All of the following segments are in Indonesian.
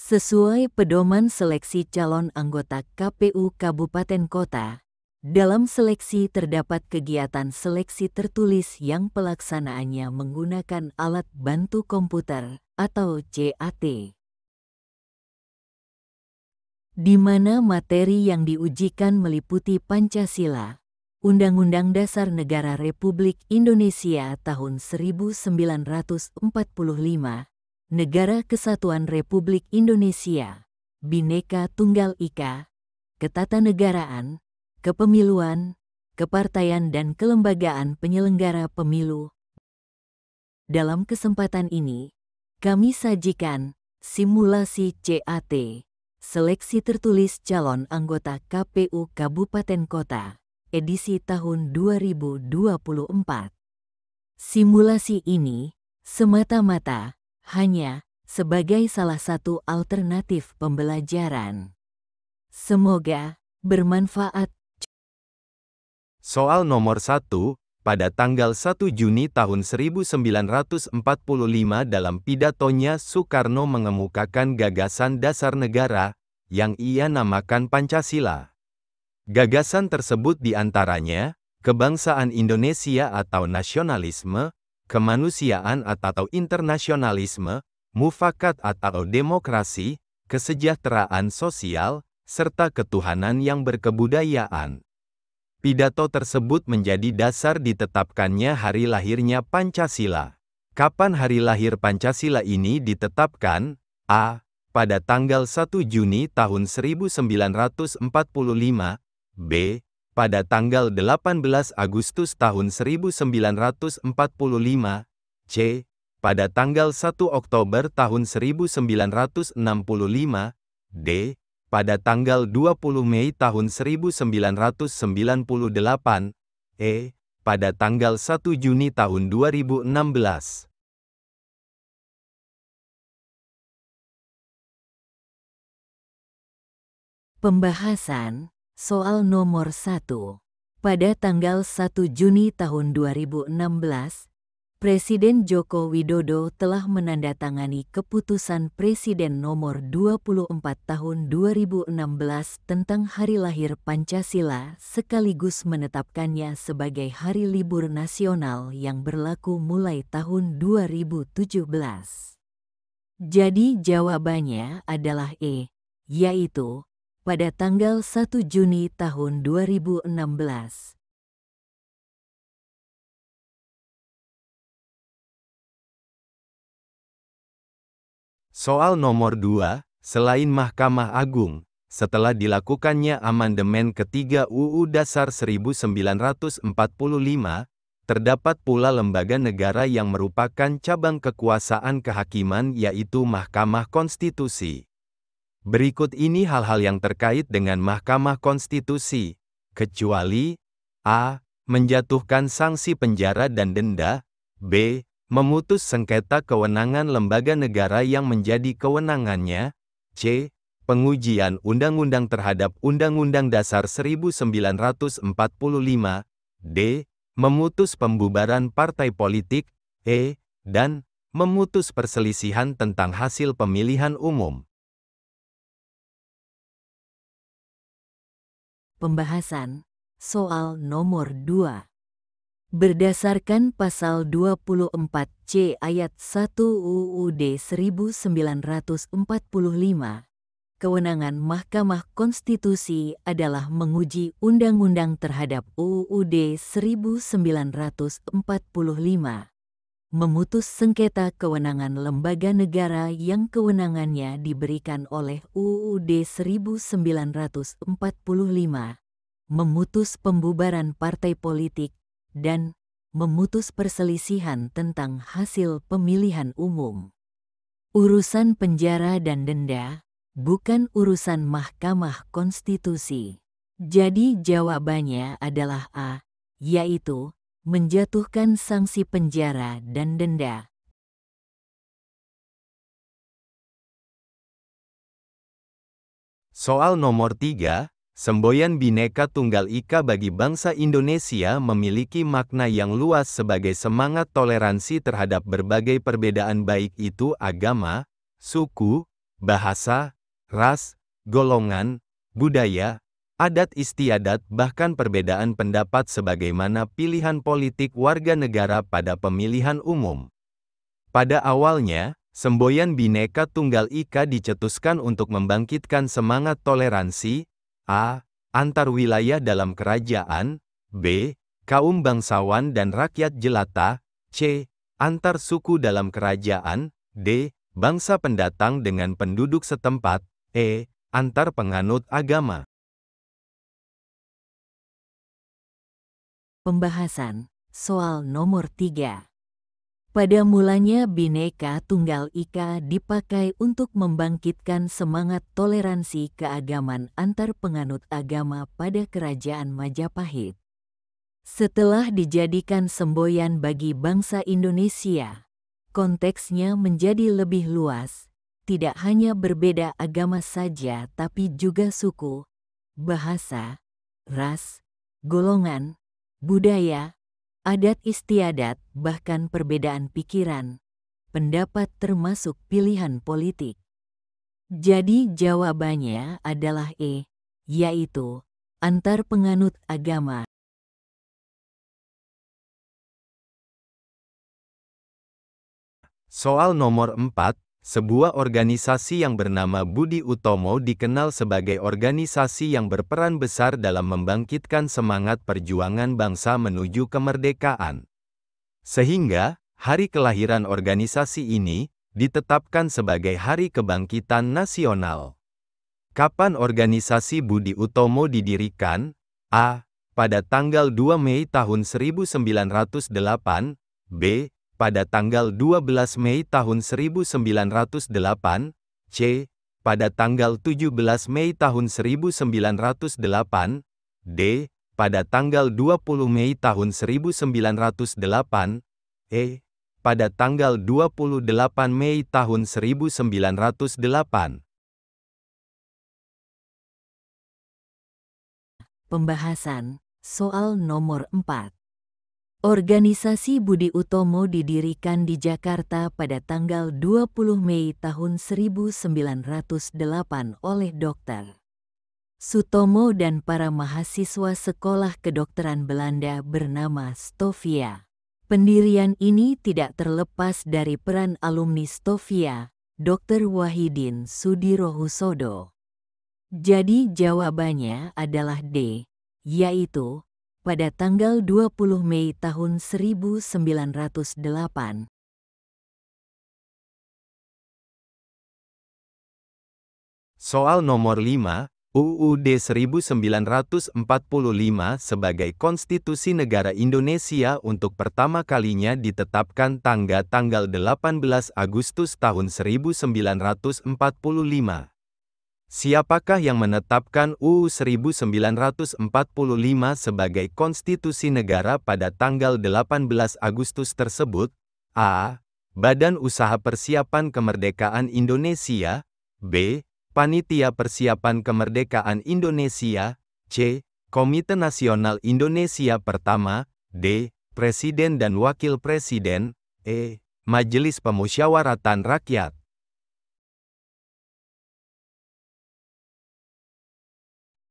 Sesuai pedoman seleksi calon anggota KPU Kabupaten Kota, dalam seleksi terdapat kegiatan seleksi tertulis yang pelaksanaannya menggunakan alat bantu komputer atau CAT, di mana materi yang diujikan meliputi Pancasila, Undang-Undang Dasar Negara Republik Indonesia tahun 1945, Negara Kesatuan Republik Indonesia, Bhinneka Tunggal Ika, Ketatanegaraan, Kepemiluan, Kepartaian dan Kelembagaan Penyelenggara Pemilu. Dalam kesempatan ini, kami sajikan simulasi CAT, Seleksi Tertulis Calon Anggota KPU Kabupaten Kota, edisi tahun 2024. Simulasi ini semata-mata hanya sebagai salah satu alternatif pembelajaran. Semoga bermanfaat. Soal nomor 1, pada tanggal 1 Juni tahun 1945 dalam pidatonya Soekarno mengemukakan gagasan dasar negara, yang ia namakan Pancasila. Gagasan tersebut diantaranya, kebangsaan Indonesia atau nasionalisme, kemanusiaan atau internasionalisme, mufakat atau demokrasi, kesejahteraan sosial, serta ketuhanan yang berkebudayaan. Pidato tersebut menjadi dasar ditetapkannya hari lahirnya Pancasila. Kapan hari lahir Pancasila ini ditetapkan? A. Pada tanggal 1 Juni tahun 1945. B. Pada tanggal 18 Agustus tahun 1945. C. Pada tanggal 1 Oktober tahun 1965. D. Pada tanggal 20 Mei tahun 1998. E. Pada tanggal 1 Juni tahun 2016. Pembahasan soal nomor 1. Pada tanggal 1 Juni tahun 2016, Presiden Joko Widodo telah menandatangani Keputusan Presiden Nomor 24 Tahun 2016 tentang Hari Lahir Pancasila sekaligus menetapkannya sebagai hari libur nasional yang berlaku mulai tahun 2017. Jadi jawabannya adalah E, yaitu pada tanggal 1 Juni tahun 2016. Soal nomor 2, selain Mahkamah Agung, setelah dilakukannya amandemen ketiga UU Dasar 1945, terdapat pula lembaga negara yang merupakan cabang kekuasaan kehakiman yaitu Mahkamah Konstitusi. Berikut ini hal-hal yang terkait dengan Mahkamah Konstitusi, kecuali A. Menjatuhkan sanksi penjara dan denda, B. Memutus sengketa kewenangan lembaga negara yang menjadi kewenangannya, C. Pengujian undang-undang terhadap Undang-Undang Dasar 1945, D. Memutus pembubaran partai politik, E. Dan memutus perselisihan tentang hasil pemilihan umum. Pembahasan soal nomor 2. Berdasarkan pasal 24C ayat 1 UUD 1945, kewenangan Mahkamah Konstitusi adalah menguji undang-undang terhadap UUD 1945, memutus sengketa kewenangan lembaga negara yang kewenangannya diberikan oleh UUD 1945, memutus pembubaran partai politik, dan memutus perselisihan tentang hasil pemilihan umum. Urusan penjara dan denda bukan urusan Mahkamah Konstitusi. Jadi jawabannya adalah A, yaitu menjatuhkan sanksi penjara dan denda. Soal nomor 3, semboyan Bhinneka Tunggal Ika bagi bangsa Indonesia memiliki makna yang luas sebagai semangat toleransi terhadap berbagai perbedaan baik itu agama, suku, bahasa, ras, golongan, budaya, adat istiadat bahkan perbedaan pendapat sebagaimana pilihan politik warga negara pada pemilihan umum. Pada awalnya, semboyan Bhinneka Tunggal Ika dicetuskan untuk membangkitkan semangat toleransi, a. antar wilayah dalam kerajaan, b. kaum bangsawan dan rakyat jelata, c. antar suku dalam kerajaan, d. bangsa pendatang dengan penduduk setempat, e. antar penganut agama. Pembahasan soal nomor 3. Pada mulanya Bhinneka Tunggal Ika dipakai untuk membangkitkan semangat toleransi keagamaan antar penganut agama pada Kerajaan Majapahit. Setelah dijadikan semboyan bagi bangsa Indonesia, konteksnya menjadi lebih luas, tidak hanya berbeda agama saja tapi juga suku, bahasa, ras, golongan, budaya, adat istiadat, bahkan perbedaan pikiran, pendapat termasuk pilihan politik. Jadi jawabannya adalah E, yaitu antar penganut agama. Soal nomor 4, sebuah organisasi yang bernama Budi Utomo dikenal sebagai organisasi yang berperan besar dalam membangkitkan semangat perjuangan bangsa menuju kemerdekaan. Sehingga, hari kelahiran organisasi ini ditetapkan sebagai Hari Kebangkitan Nasional. Kapan organisasi Budi Utomo didirikan? A. Pada tanggal 2 Mei tahun 1908, B. pada tanggal 12 Mei tahun 1908, C. pada tanggal 17 Mei tahun 1908, D. pada tanggal 20 Mei tahun 1908, E. pada tanggal 28 Mei tahun 1908. Pembahasan soal nomor 4. Organisasi Budi Utomo didirikan di Jakarta pada tanggal 20 Mei tahun 1908 oleh Dr. Sutomo dan para mahasiswa sekolah kedokteran Belanda bernama Stovia. Pendirian ini tidak terlepas dari peran alumni Stovia, Dr. Wahidin Sudirohusodo. Jadi jawabannya adalah D, yaitu pada tanggal 20 Mei tahun 1908. Soal nomor 5, UUD 1945 sebagai Konstitusi Negara Indonesia untuk pertama kalinya ditetapkan tanggal 18 Agustus tahun 1945. Siapakah yang menetapkan UU 1945 sebagai konstitusi negara pada tanggal 18 Agustus tersebut? A. Badan Usaha Persiapan Kemerdekaan Indonesia, B. Panitia Persiapan Kemerdekaan Indonesia, C. Komite Nasional Indonesia Pertama, D. Presiden dan Wakil Presiden, E. Majelis Pemusyawaratan Rakyat.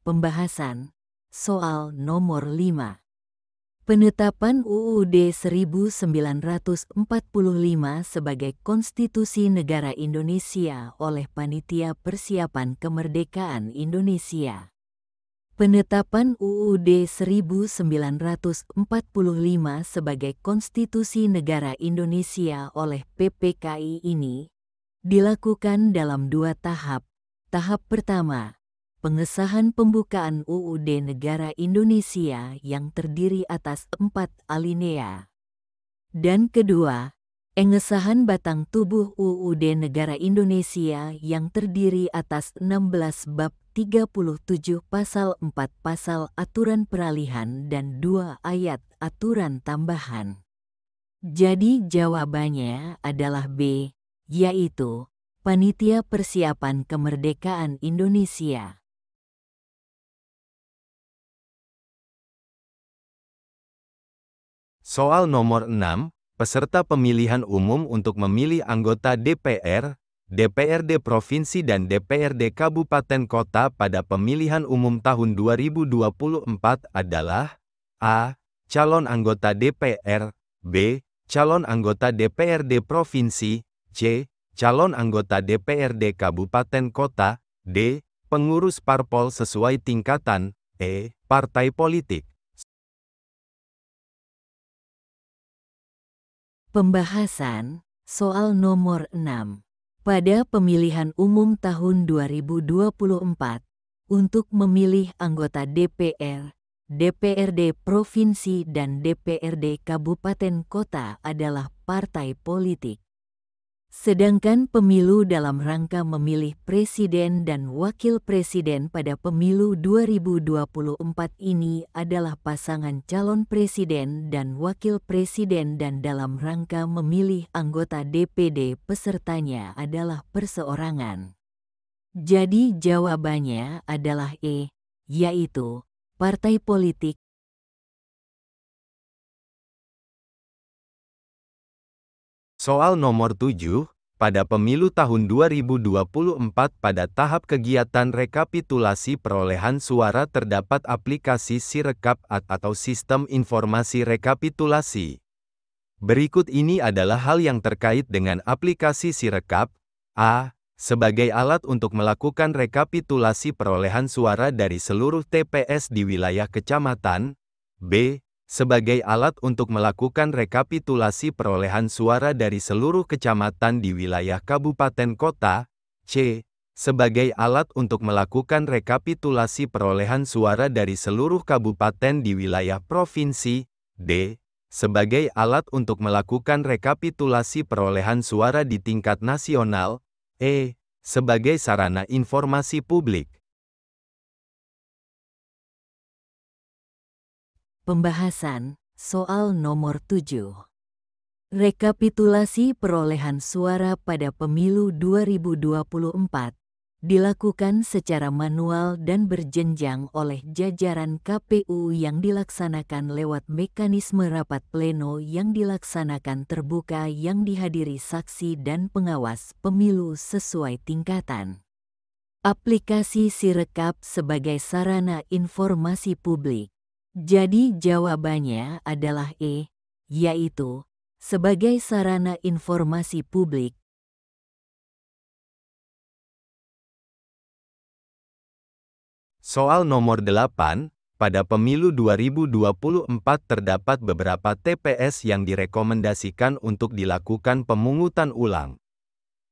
Pembahasan soal nomor 5. Penetapan UUD 1945 sebagai Konstitusi Negara Indonesia oleh Panitia Persiapan Kemerdekaan Indonesia. Penetapan UUD 1945 sebagai Konstitusi Negara Indonesia oleh PPKI ini dilakukan dalam 2 tahap. Tahap pertama, pengesahan pembukaan UUD Negara Indonesia yang terdiri atas 4 alinea. Dan kedua, pengesahan batang tubuh UUD Negara Indonesia yang terdiri atas 16 bab 37 pasal 4 pasal aturan peralihan dan 2 ayat aturan tambahan. Jadi jawabannya adalah B, yaitu Panitia Persiapan Kemerdekaan Indonesia. Soal nomor 6, peserta pemilihan umum untuk memilih anggota DPR, DPRD Provinsi dan DPRD Kabupaten Kota pada pemilihan umum tahun 2024 adalah A. Calon anggota DPR, B. Calon anggota DPRD Provinsi, C. Calon anggota DPRD Kabupaten Kota, D. Pengurus parpol sesuai tingkatan, E. Partai politik. Pembahasan soal nomor 6. Pada pemilihan umum tahun 2024, untuk memilih anggota DPR, DPRD Provinsi dan DPRD Kabupaten Kota adalah partai politik. Sedangkan pemilu dalam rangka memilih presiden dan wakil presiden pada pemilu 2024 ini adalah pasangan calon presiden dan wakil presiden dan dalam rangka memilih anggota DPD pesertanya adalah perseorangan. Jadi jawabannya adalah E, yaitu partai politik. Soal nomor 7, pada pemilu tahun 2024 pada tahap kegiatan rekapitulasi perolehan suara terdapat aplikasi Sirekap atau Sistem Informasi Rekapitulasi. Berikut ini adalah hal yang terkait dengan aplikasi Sirekap. A. Sebagai alat untuk melakukan rekapitulasi perolehan suara dari seluruh TPS di wilayah kecamatan. B. Sebagai alat untuk melakukan rekapitulasi perolehan suara dari seluruh kecamatan di wilayah kabupaten kota. C. Sebagai alat untuk melakukan rekapitulasi perolehan suara dari seluruh kabupaten di wilayah provinsi. D. Sebagai alat untuk melakukan rekapitulasi perolehan suara di tingkat nasional. E. Sebagai sarana informasi publik. Pembahasan soal nomor 7. Rekapitulasi perolehan suara pada pemilu 2024 dilakukan secara manual dan berjenjang oleh jajaran KPU yang dilaksanakan lewat mekanisme rapat pleno yang dilaksanakan terbuka yang dihadiri saksi dan pengawas pemilu sesuai tingkatan. Aplikasi Sirekap sebagai sarana informasi publik. Jadi jawabannya adalah E, yaitu sebagai sarana informasi publik. Soal nomor 8, pada pemilu 2024 terdapat beberapa TPS yang direkomendasikan untuk dilakukan pemungutan ulang.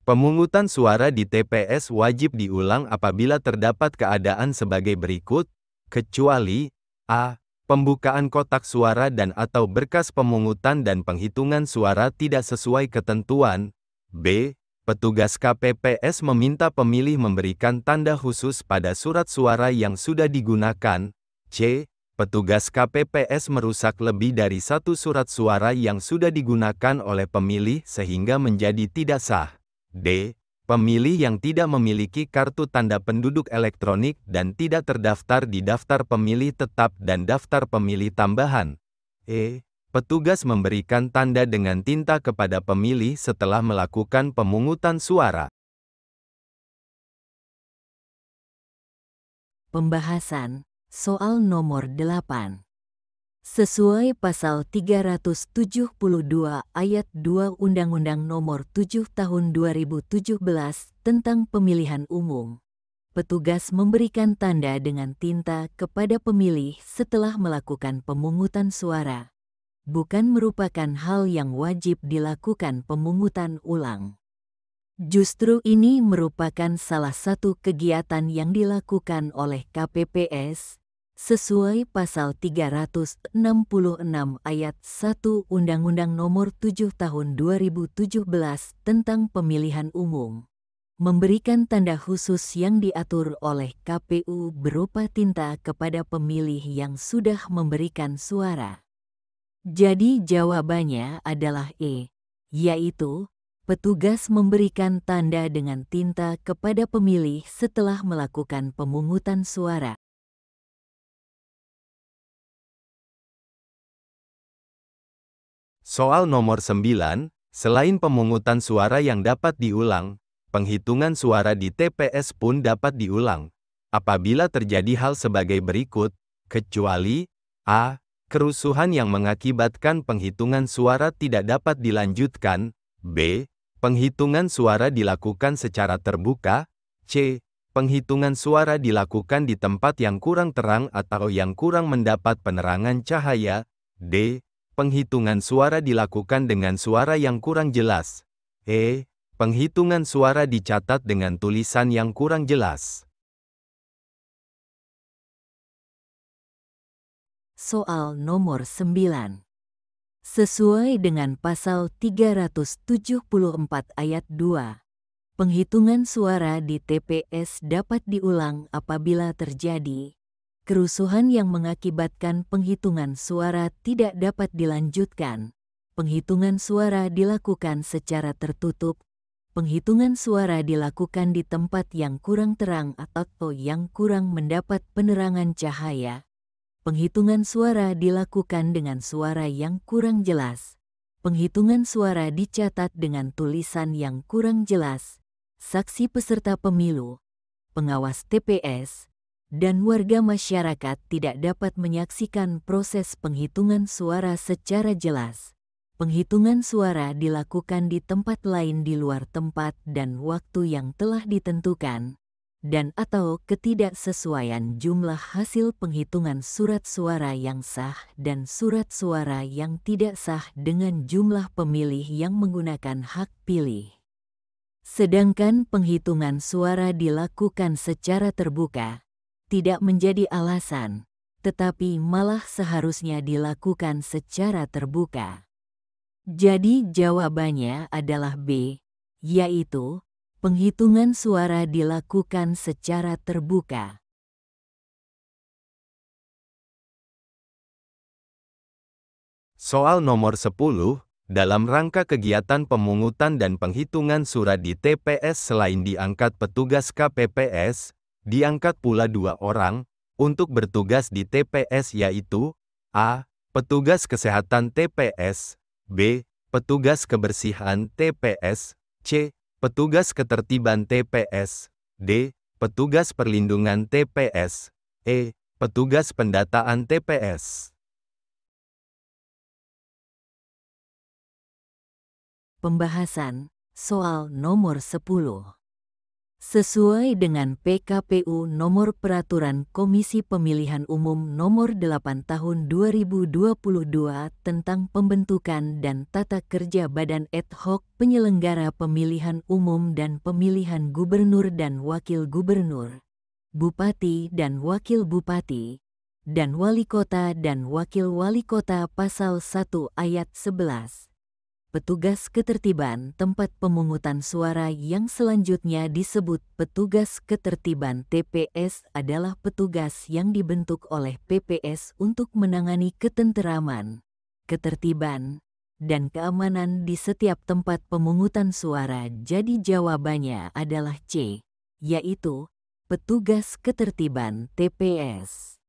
Pemungutan suara di TPS wajib diulang apabila terdapat keadaan sebagai berikut, kecuali A. Pembukaan kotak suara dan atau berkas pemungutan dan penghitungan suara tidak sesuai ketentuan. B. Petugas KPPS meminta pemilih memberikan tanda khusus pada surat suara yang sudah digunakan. C. Petugas KPPS merusak lebih dari satu surat suara yang sudah digunakan oleh pemilih sehingga menjadi tidak sah. D. Pemilih yang tidak memiliki kartu tanda penduduk elektronik dan tidak terdaftar di daftar pemilih tetap dan daftar pemilih tambahan. E. Petugas memberikan tanda dengan tinta kepada pemilih setelah melakukan pemungutan suara. Pembahasan soal nomor 8. Sesuai pasal 372 ayat 2 Undang-Undang Nomor 7 Tahun 2017 tentang Pemilihan Umum, petugas memberikan tanda dengan tinta kepada pemilih setelah melakukan pemungutan suara. Bukan merupakan hal yang wajib dilakukan pemungutan ulang. Justru ini merupakan salah satu kegiatan yang dilakukan oleh KPPS sesuai pasal 366 ayat 1 Undang-Undang Nomor 7 Tahun 2017 tentang Pemilihan Umum. Memberikan tanda khusus yang diatur oleh KPU berupa tinta kepada pemilih yang sudah memberikan suara. Jadi jawabannya adalah E, yaitu petugas memberikan tanda dengan tinta kepada pemilih setelah melakukan pemungutan suara. Soal nomor 9, selain pemungutan suara yang dapat diulang, penghitungan suara di TPS pun dapat diulang, apabila terjadi hal sebagai berikut, kecuali a. Kerusuhan yang mengakibatkan penghitungan suara tidak dapat dilanjutkan, b. Penghitungan suara dilakukan secara terbuka, c. Penghitungan suara dilakukan di tempat yang kurang terang atau yang kurang mendapat penerangan cahaya, d. Penghitungan suara dilakukan dengan suara yang kurang jelas, e. Penghitungan suara dicatat dengan tulisan yang kurang jelas. Soal nomor 9. Sesuai dengan pasal 374 ayat 2, penghitungan suara di TPS dapat diulang apabila terjadi kerusuhan yang mengakibatkan penghitungan suara tidak dapat dilanjutkan, penghitungan suara dilakukan secara tertutup, penghitungan suara dilakukan di tempat yang kurang terang atau yang kurang mendapat penerangan cahaya, penghitungan suara dilakukan dengan suara yang kurang jelas, penghitungan suara dicatat dengan tulisan yang kurang jelas, saksi peserta pemilu, pengawas TPS, dan warga masyarakat tidak dapat menyaksikan proses penghitungan suara secara jelas. Penghitungan suara dilakukan di tempat lain di luar tempat dan waktu yang telah ditentukan, dan atau ketidaksesuaian jumlah hasil penghitungan surat suara yang sah dan surat suara yang tidak sah dengan jumlah pemilih yang menggunakan hak pilih. Sedangkan penghitungan suara dilakukan secara terbuka, tidak menjadi alasan, tetapi malah seharusnya dilakukan secara terbuka. Jadi jawabannya adalah B, yaitu penghitungan suara dilakukan secara terbuka. Soal nomor 10, dalam rangka kegiatan pemungutan dan penghitungan surat di TPS selain diangkat petugas KPPS, diangkat pula 2 orang untuk bertugas di TPS yaitu a. Petugas kesehatan TPS, b. Petugas kebersihan TPS, c. Petugas ketertiban TPS, d. Petugas perlindungan TPS, e. Petugas pendataan TPS. Pembahasan soal nomor 10. Sesuai dengan PKPU Nomor Peraturan Komisi Pemilihan Umum Nomor 8 Tahun 2022 tentang pembentukan dan tata kerja Badan Ad Hoc Penyelenggara Pemilihan Umum dan Pemilihan Gubernur dan Wakil Gubernur, Bupati dan Wakil Bupati, dan Wali Kota dan Wakil Wali Kota Pasal 1 Ayat 11. Petugas ketertiban tempat pemungutan suara yang selanjutnya disebut petugas ketertiban TPS adalah petugas yang dibentuk oleh PPS untuk menangani ketenteraman, ketertiban, dan keamanan di setiap tempat pemungutan suara. Jadi jawabannya adalah C, yaitu petugas ketertiban TPS.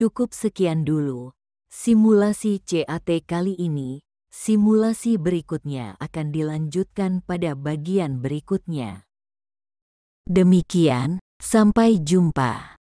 Cukup sekian dulu simulasi CAT kali ini. Simulasi berikutnya akan dilanjutkan pada bagian berikutnya. Demikian, sampai jumpa.